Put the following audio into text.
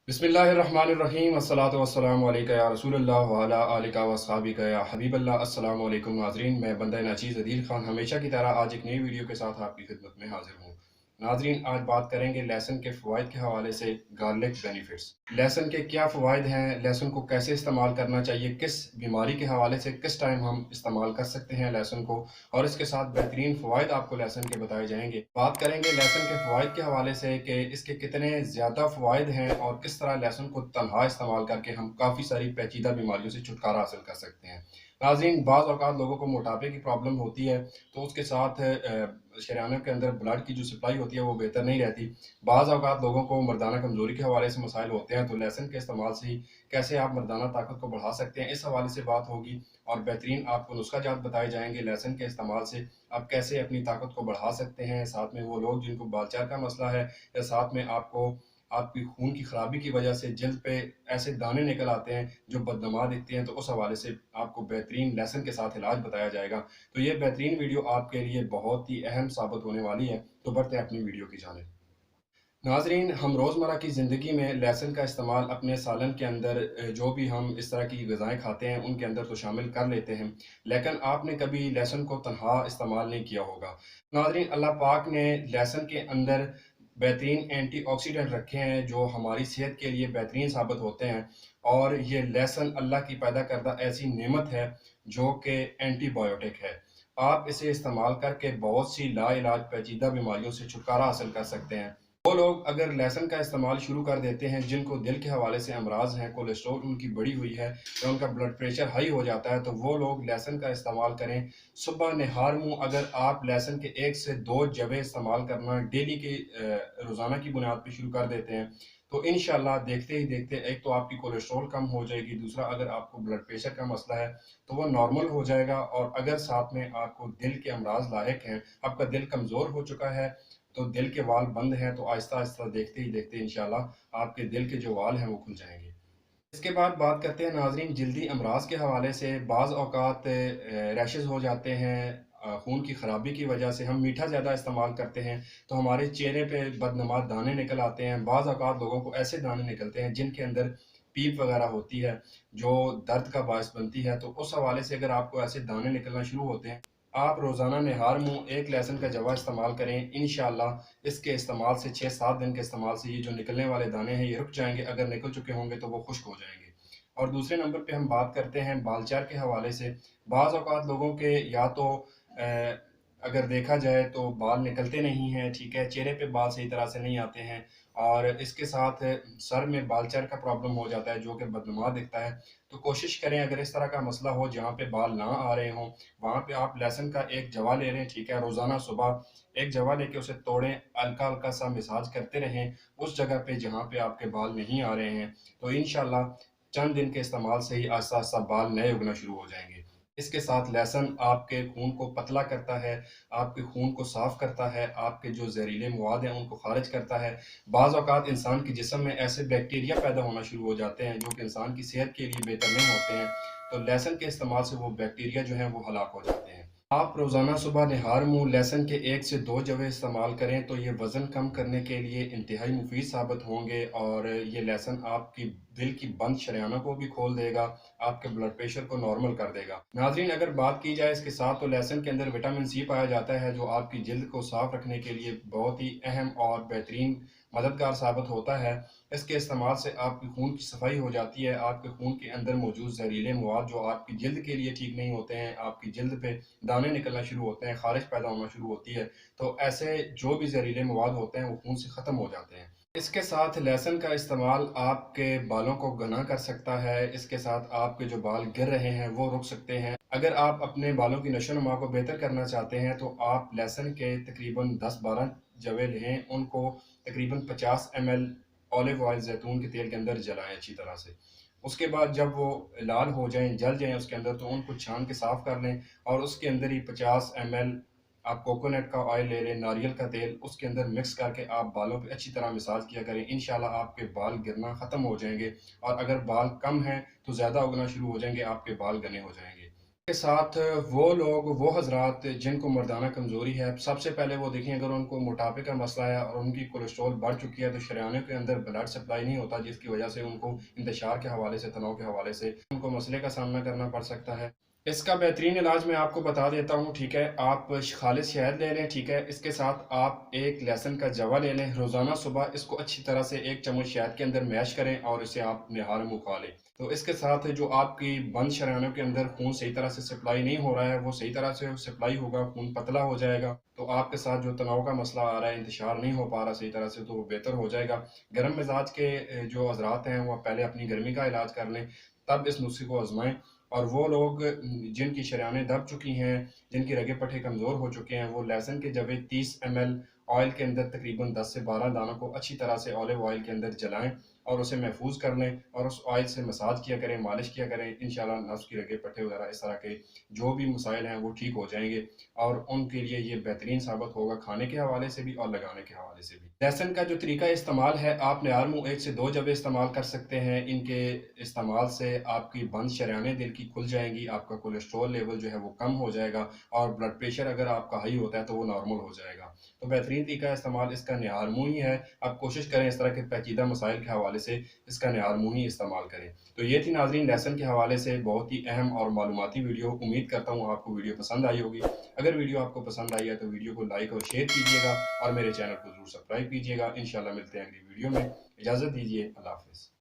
बिस्मिल्लाहिर्रहमानिर्रहीम अस्सलातु वस्सलामु अलैका या रसूलल्लाह व अला आलिका व अस्हाबिका या हबीबल्लाह। अस्सलामु अलैकुम नाज़रीन, मैं बंदा नाचीज़ अदील खान हमेशा की तरह आज एक नई वीडियो के साथ आपकी खिदमत में हाजिर हूँ। नाज़रीन, आज बात करेंगे लहसुन के फ़वाइद के हवाले से। गार्लिक बेनिफिट्स, लहसुन के क्या फ़वाइद हैं, लहसुन को कैसे इस्तेमाल करना चाहिए, किस बीमारी के हवाले से किस टाइम हम इस्तेमाल कर सकते हैं लहसुन को, और इसके साथ बेहतरीन फ़वाइद आपको लहसुन के बताए जाएंगे। बात करेंगे लहसुन के फ़वाइद के हवाले से कि इसके कितने ज़्यादा फ़वाइद हैं और किस तरह लहसुन को तनहा इस्तेमाल करके हम काफ़ी सारी पेचीदा बीमारियों से छुटकारा हासिल कर सकते हैं। नाज़रीन, बाज़ औक़ात लोगों को मोटापे की प्रॉब्लम होती है, तो उसके साथ शरीयानों के अंदर ब्लड की जो सप्लाई होती है वो बेहतर नहीं रहती। बाज़ औक़ात लोगों को मर्दाना कमज़ोरी के हवाले से मसाइल होते हैं, तो लहसुन के इस्तेमाल से ही कैसे आप मर्दाना ताकत को बढ़ा सकते हैं, इस हवाले से बात होगी। और बेहतरीन आपको नुस्ख़ा जात बताए जाएँगे लहसुन के इस्तेमाल से आप कैसे अपनी ताकत को बढ़ा सकते हैं। साथ में वो लोग जिनको बालचार का मसला है, या साथ में आपको आपकी खून की खराबी की वजह से जल्द पे ऐसे दाने निकल आते हैं जो बदनमा दिखते हैं, तो उस हवाले से आपको बेहतरीन लहसुन के साथ इलाज बताया जाएगा। तो ये बेहतरीन वीडियो आपके लिए बहुत ही अहम साबित होने वाली है। तो बढ़ते हैं अपनी वीडियो की जानिब। नाज़रीन, हम रोज़मर्रा की ज़िंदगी में लहसुन का इस्तेमाल अपने सालन के अंदर जो भी हम इस तरह की ग़िज़ाएँ खाते हैं उनके अंदर तो शामिल कर लेते हैं, लेकिन आपने कभी लहसुन को तन्हा इस्तेमाल नहीं किया होगा। नाज़रीन, अल्लाह पाक ने लहसुन के अंदर बेहतरीन एंटीऑक्सीडेंट रखे हैं जो हमारी सेहत के लिए बेहतरीन साबित होते हैं, और ये लहसुन अल्लाह की पैदा करदा ऐसी नेमत है जो कि एंटीबायोटिक है। आप इसे इस्तेमाल करके बहुत सी लाइलाज पेचीदा बीमारियों से छुटकारा हासिल कर सकते हैं। वो लोग अगर लहसुन का इस्तेमाल शुरू कर देते हैं जिनको दिल के हवाले से अमराज हैं, कोलेस्ट्रॉल उनकी बढ़ी हुई है या उनका ब्लड प्रेशर हाई हो जाता है, तो वो लोग लहसुन का इस्तेमाल करें। सुबह निहार मुँह अगर आप लहसुन के 1 से 2 जवे इस्तेमाल करना डेली की रोज़ाना की बुनियाद पे शुरू कर देते हैं, तो इंशाअल्लाह देखते ही देखते एक तो आपकी कोलेस्ट्रॉल कम हो जाएगी, दूसरा अगर आपको ब्लड प्रेशर का मसला है तो वो नॉर्मल हो जाएगा, और अगर साथ में आपको दिल के अमराज लायक हैं, आपका दिल कमज़ोर हो चुका है, तो दिल के वाल्व बंद हैं, तो आहिस्ता-आहिस्ता देखते ही देखते इंशाअल्लाह आपके दिल के जो वाल्व हैं वो खुल जाएँगे। इसके बाद बात करते हैं नाज़रीन जल्दी अमराज के हवाले से। बाज़ औक़ात रैशेज़ हो जाते हैं खून की ख़राबी की वजह से। हम मीठा ज़्यादा इस्तेमाल करते हैं तो हमारे चेहरे पे बदनुमा दाने निकल आते हैं। बाज़ औक़ात लोगों को ऐसे दाने निकलते हैं जिनके अंदर पीप वग़ैरह होती है जो दर्द का बायस बनती है, तो उस हवाले से अगर आपको ऐसे दाने निकलना शुरू होते हैं, आप रोज़ाना निहार मुँह 1 लहसुन का जवा इस्तेमाल करें। इंशाअल्लाह इसके इस्तेमाल से 6-7 दिन के इस्तेमाल से ये जो निकलने वाले दाने हैं ये रुक जाएँगे, अगर निकल चुके होंगे तो वो खुश्क हो जाएँगे। और दूसरे नंबर पे हम बात करते हैं बालचार के हवाले से। बाज़ औक़ात लोगों के या तो अ, अगर देखा जाए तो बाल निकलते नहीं हैं, ठीक है? चेहरे पे बाल सही तरह से नहीं आते हैं, और इसके साथ सर में बालचार का प्रॉब्लम हो जाता है जो कि बदनुमा दिखता है। तो कोशिश करें अगर इस तरह का मसला हो जहाँ पे बाल ना आ रहे हों, वहाँ पे आप लहसुन का एक जवा ले लें, ठीक है? रोज़ाना सुबह एक जवा लेके उसे तोड़ें, हल्का-हल्का सा मसाज करते रहें उस जगह पे जहाँ पे आपके बाल नहीं आ रहे हैं। तो इंशाअल्लाह चंद दिन के इस्तेमाल से ही आहिस्ता-आहिस्ता बाल नए उगना शुरू हो जाएँगे। इसके साथ लहसुन आपके खून को पतला करता है, आपके खून को साफ़ करता है, आपके जो ज़हरीले मवाद हैं उनको ख़ारिज करता है। बाज़ औक़ात इंसान के जिस्म में ऐसे बैक्टीरिया पैदा होना शुरू हो जाते हैं जो कि इंसान की सेहत के लिए बेहतर नहीं होते हैं, तो लहसुन के इस्तेमाल से वो बैक्टीरिया जो हैं वो हलाक हो जाते हैं। आप रोज़ाना सुबह निहार मुँह लहसुन के 1 से 2 जवे इस्तेमाल करें तो ये वज़न कम करने के लिए इंतहाई मुफ़ीद साबित होंगे, और ये लहसुन आपकी दिल की बंद शरेयानों को भी खोल देगा, आपके ब्लड प्रेशर को नॉर्मल कर देगा। नाज़रीन, अगर बात की जाए इसके साथ तो लहसुन के अंदर विटामिन सी पाया जाता है जो आपकी जिल्द को साफ़ रखने के लिए बहुत ही अहम और बेहतरीन मददगार साबित होता है। इसके इस्तेमाल से आपके खून की सफाई हो जाती है, आपके खून के अंदर मौजूद ज़हरीले मवाद जो आपकी जिल्द के लिए ठीक नहीं होते हैं, आपकी जिल्द पे दाने निकलना शुरू होते हैं, ख़ारिश पैदा होना शुरू होती है, तो ऐसे जो भी ज़हरीले मवाद होते हैं वो खून से ख़त्म हो जाते हैं। इसके साथ लहसुन का इस्तेमाल आपके बालों को घना कर सकता है, इसके साथ आपके जो बाल गिर रहे हैं वो रुक सकते हैं। अगर आप अपने बालों की नशो-नुमा को बेहतर करना चाहते हैं तो आप लहसुन के तकरीबन 10-12 जवे लें, उनको तकरीबन 50 ml ऑलिव ऑयल ज़ैतून के तेल के अंदर जलाएँ अच्छी तरह से। उसके बाद जब वो लाल हो जाएँ, जल जाएँ उसके अंदर, तो उनको छान के साफ़ कर लें, और उसके अंदर ही 50 ml आप कोकोनट का ऑयल ले लें, नारियल का तेल, उसके अंदर मिक्स करके आप बालों पे अच्छी तरह मसाज किया करें। इंशाअल्लाह आपके बाल गिरना ख़त्म हो जाएँगे, और अगर बाल कम हैं तो ज़्यादा उगना शुरू हो जाएँगे, आपके बाल घने हो जाएँगे। के साथ वो लोग, वो हज़रात जिनको मर्दाना कमज़ोरी है, सबसे पहले वो देखें, अगर उनको मोटापे का मसला है और उनकी कोलेस्ट्रॉल बढ़ चुकी है, तो शरीयानों के अंदर ब्लड सप्लाई नहीं होता, जिसकी वजह से उनको इंतशार के हवाले से, तनाव के हवाले से उनको मसले का सामना करना पड़ सकता है। इसका बेहतरीन इलाज मैं आपको बता देता हूँ, ठीक है? आप खालिस शहद ले लें, ठीक है? इसके साथ आप 1 लहसुन का जवा ले लें, रोज़ाना सुबह इसको अच्छी तरह से 1 चम्मच शहद के अंदर मैश करें और इसे आप निहार मुँह खा लें। तो इसके साथ जो आपकी बंद शरायनों के अंदर खून सही तरह से सप्लाई नहीं हो रहा है, वो सही तरह से सप्लाई होगा, खून पतला हो जाएगा। तो आपके साथ जो तनाव का मसला आ रहा है, इंतशार नहीं हो पा रहा सही तरह से, तो वो बेहतर हो जाएगा। गर्म मिजाज के जो हज़रात हैं, वो पहले अपनी गर्मी का इलाज कर लें, तब इस नुस्खे को आज़माएँ। और वो लोग जिनकी शरेयानें दब चुकी हैं, जिनकी रगे-पट्टे कमज़ोर हो चुके हैं, वो लहसुन के जवे 30 ml ऑयल के अंदर तकरीबन 10 से 12 दानों को अच्छी तरह से ऑलिव ऑयल के अंदर जलाएँ और उसे महफूज़ कर लें और उस ऑयल से मसाज किया करें, मालिश किया करें। इंशाअल्लाह नफ्स की रगे-पट्टे वगैरह इस तरह के जो भी मसाइल हैं, वो ठीक हो जाएँगे और उनके लिए ये बेहतरीन साबित होगा, खाने के हवाले से भी और लगाने के हवाले से भी। लहसुन का जो तरीका इस्तेमाल है, आप निहार मुँह 1 से 2 जवे इस्तेमाल कर सकते हैं। इनके इस्तेमाल से आपकी बंद शरेयानें दिल की खुल जाएँगी, आपका कोलेस्ट्रॉल लेवल जो है वो कम हो जाएगा और ब्लड प्रेशर अगर आपका हाई होता है, तो वो नॉर्मल हो जाएगा। तो बेहतरीन तरीका इस्तेमाल इसका निहार मुँह ही है। आप कोशिश करें इस तरह के पेचीदा मसाइल के हवाले से इसका निहार मुँह ही इस्तेमाल करें। तो ये थी नाज़रीन लहसुन के हवाले से बहुत ही अहम और मालूमाती वीडियो। उम्मीद करता हूँ आपको वीडियो पसंद आई होगी। अगर वीडियो आपको पसंद आई है तो वीडियो को लाइक और शेयर कीजिएगा और मेरे चैनल को ज़रूर सब्सक्राइब कीजिएगा। इंशाअल्लाह मिलते हैं अगली वीडियो में। इजाज़त दीजिए। अल्लाह हाफ़िज़।